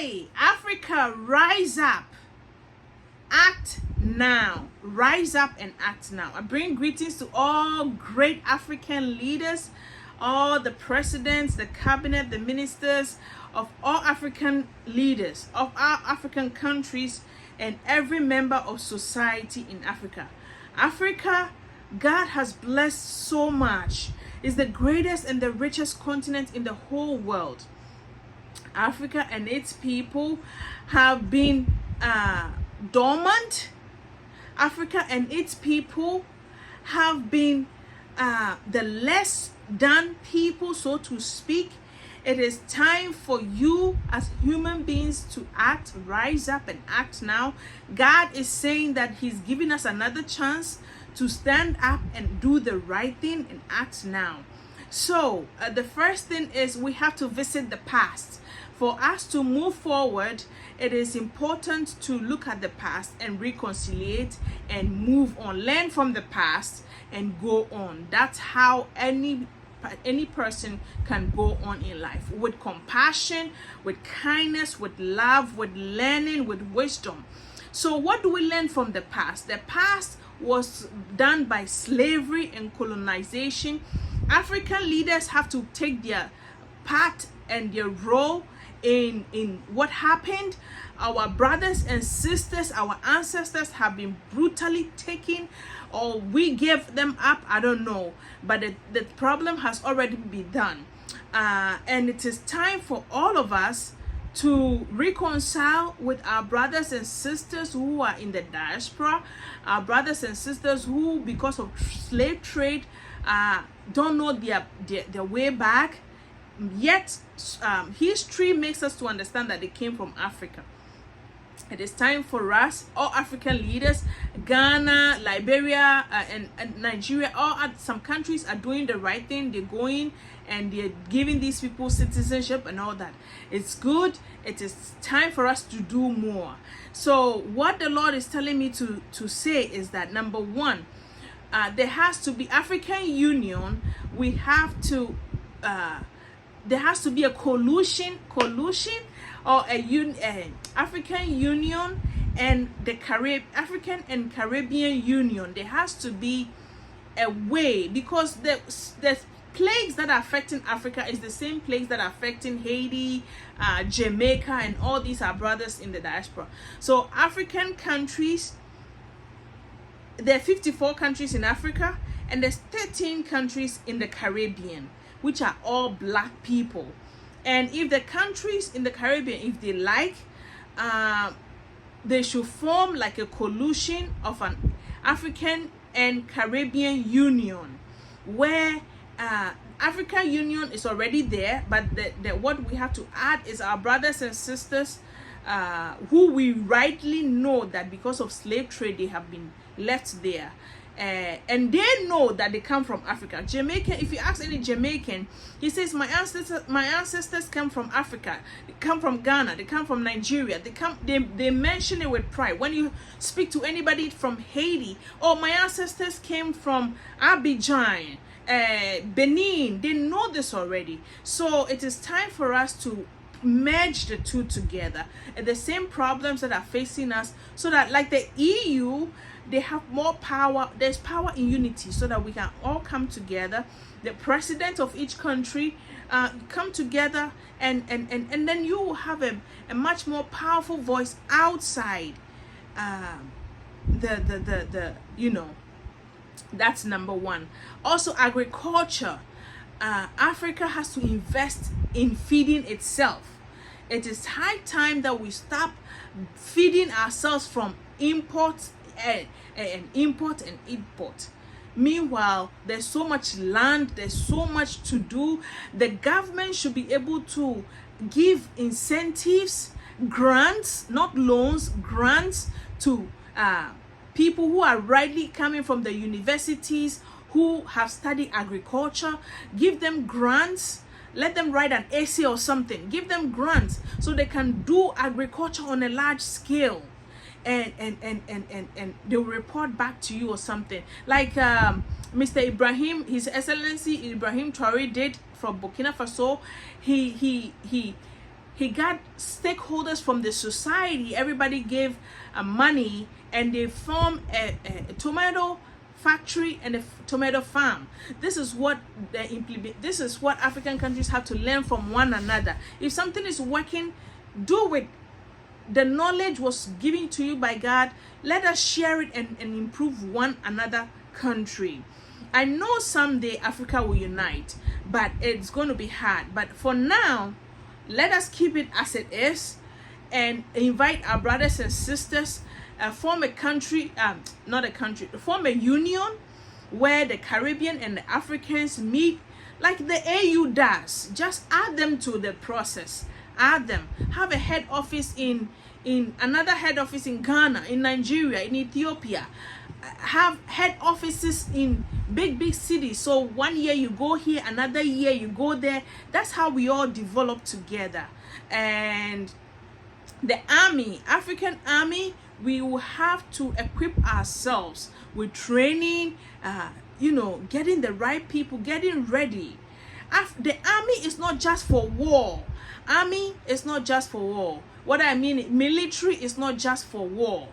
Hey, Africa, rise up. Act now. Rise up and act now. I bring greetings to all great African leaders, all the presidents, the cabinet, the ministers of all African leaders of our African countries and every member of society in Africa. Africa, God has blessed so much. It's the greatest and the richest continent in the whole world. Africa and its people have been dormant. Africa and its people have been the less done people, so to speak. It is time for you as human beings to act, rise up and act now. God is saying that He's giving us another chance to stand up and do the right thing and act now. So the first thing is we have to visit the past. For us to move forward, it is important to look at the past and reconciliate and move on. Learn from the past and go on. That's how any person can go on in life, with compassion, with kindness, with love, with learning, with wisdom. So what do we learn from the past? The past was done by slavery and colonization. African leaders have to take their part and their role in what happened. Our brothers and sisters, our ancestors have been brutally taken, or we gave them up, I don't know, but the problem has already been done, and it is time for all of us to reconcile with our brothers and sisters who are in the diaspora, our brothers and sisters who, because of slave trade, don't know their way back. Yet history makes us to understand that they came from Africa. It is time for us, all African leaders, Ghana, Liberia, and Nigeria, some countries are doing the right thing. They're going and they're giving these people citizenship and all that. It's good. It is time for us to do more. So what the Lord is telling me to say is that, number one, there has to be African Union. We have to there has to be a collusion or a African Union and the African and Caribbean Union. There has to be a way, because the plagues that are affecting Africa is the same plagues that are affecting Haiti, Jamaica, and all these are brothers in the diaspora. So African countries, there are 54 countries in Africa, and there's 13 countries in the Caribbean, which are all black people. And if the countries in the Caribbean, if they like, they should form like a coalition of an African and Caribbean Union, where African Union is already there, but what we have to add is our brothers and sisters who we rightly know that because of slave trade they have been left there. And they know that they come from Africa. Jamaican, if you ask any Jamaican, he says, my ancestors come from Africa. They come from Ghana. They come from Nigeria. They mention it with pride. When you speak to anybody from Haiti, oh, my ancestors came from Abidjan, Benin. They know this already. So it is time for us to merge the two together, and the same problems that are facing us, so that like the EU, they have more power. There's power in unity, so that we can all come together. The president of each country come together, and then you will have a much more powerful voice outside the that's number one. Also, agriculture. Africa has to invest in feeding itself. It is high time that we stop feeding ourselves from import and import. Meanwhile, there's so much land, there's so much to do. The government should be able to give incentives, grants, not loans, grants to people who are rightly coming from the universities, who have studied agriculture. Give them grants. Let them write an essay or something. Give them grants so they can do agriculture on a large scale, and they'll report back to you or something. Like Mr. Ibrahim, His Excellency Ibrahim Traore did from Burkina Faso. he got stakeholders from the society. Everybody gave money, and they formed a tomato factory and a tomato farm. This is what this is what African countries have to learn from one another. If something is working, do it. The knowledge was given to you by God. Let us share it and improve one another country. I know someday Africa will unite, but it's going to be hard. But for now, let us keep it as it is and invite our brothers and sisters, form a country, form a union where the Caribbean and the Africans meet like the AU does. Just add them to the process. Add them. Have a head office in another head office in Ghana, in Nigeria, in Ethiopia. Have head offices in big cities. So one year you go here, another year you go there. That's how we all develop together. And the army, African army, we will have to equip ourselves with training, getting the right people, getting ready. The army is not just for war. Army is not just for war. What I mean, military is not just for war.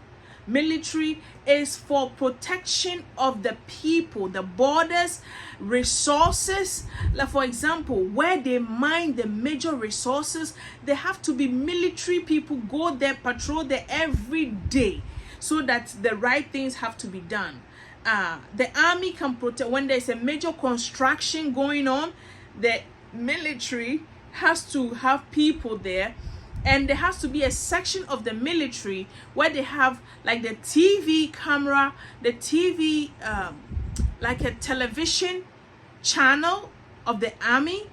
Military is for protection of the people, the borders, resources. Like for example, where they mine the major resources, they have to be military people go there, patrol there every day, so that the right things have to be done. The army can protect when there's a major construction going on. The military has to have people there, and there has to be a section of the military where they have like the TV camera, the TV, like a television channel of the army,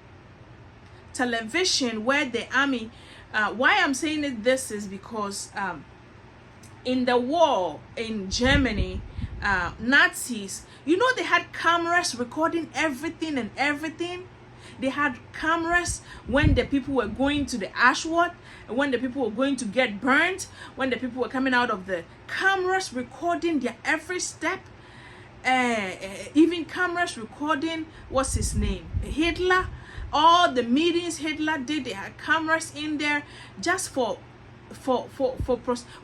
television where the army, why I'm saying this is because in the war in Germany, Nazis, they had cameras recording everything and everything. They had cameras when the people were going to the Auschwitz, when the people were going to get burnt, when the people were coming out of the cameras recording their every step. Even cameras recording, what's his name? Hitler. All the meetings Hitler did, they had cameras in there just for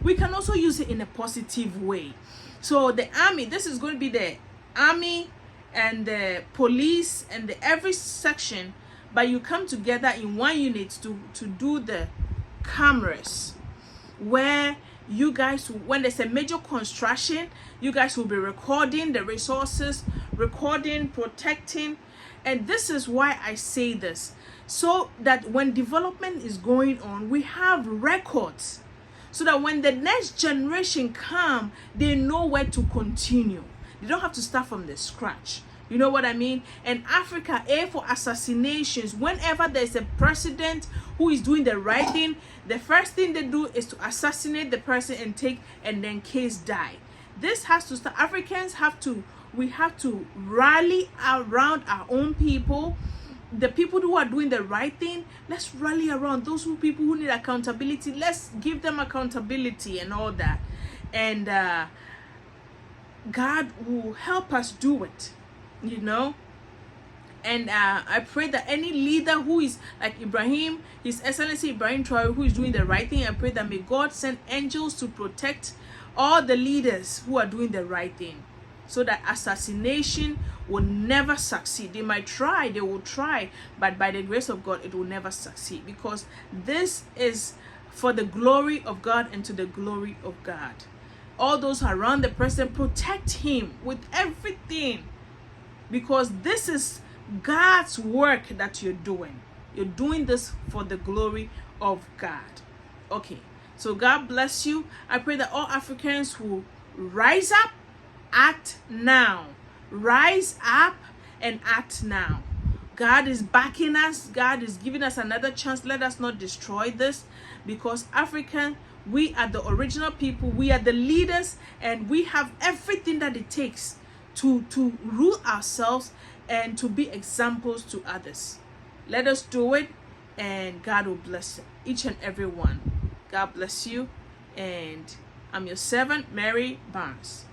we can also use it in a positive way. So the army, this is going to be the army and the police and every section, but you come together in one unit to do the cameras, where you guys, when there's a major construction, you guys will be recording the resources, recording, protecting. And this is why I say this, so that when development is going on, we have records, so that when the next generation come, they know where to continue. They don't have to start from the scratch. You know what I mean? And Africa, for assassinations, whenever there's a president who is doing the right thing, the first thing they do is to assassinate the person and then case die. This has to start. Africans we have to rally around our own people. The people who are doing the right thing, let's rally around those people who need accountability. Let's give them accountability and all that. And God will help us do it, And I pray that any leader who is like Ibrahim, His Excellency Ibrahim Traore, who is doing the right thing, I pray that may God send angels to protect all the leaders who are doing the right thing, so that assassination will never succeed. They might try, they will try, but by the grace of God, it will never succeed, because this is for the glory of God and to the glory of God. All those around the president, protect him with everything, because this is God's work that you're doing. You're doing this for the glory of God. Okay, so God bless you. I pray that all Africans will rise up, act now. Rise up and act now. God is backing us. God is giving us another chance. Let us not destroy this, because African, we are the original people. We are the leaders, and we have everything that it takes to rule ourselves and to be examples to others. Let us do it, and God will bless each and every one. God bless you, and I'm your servant, Mary Barnes.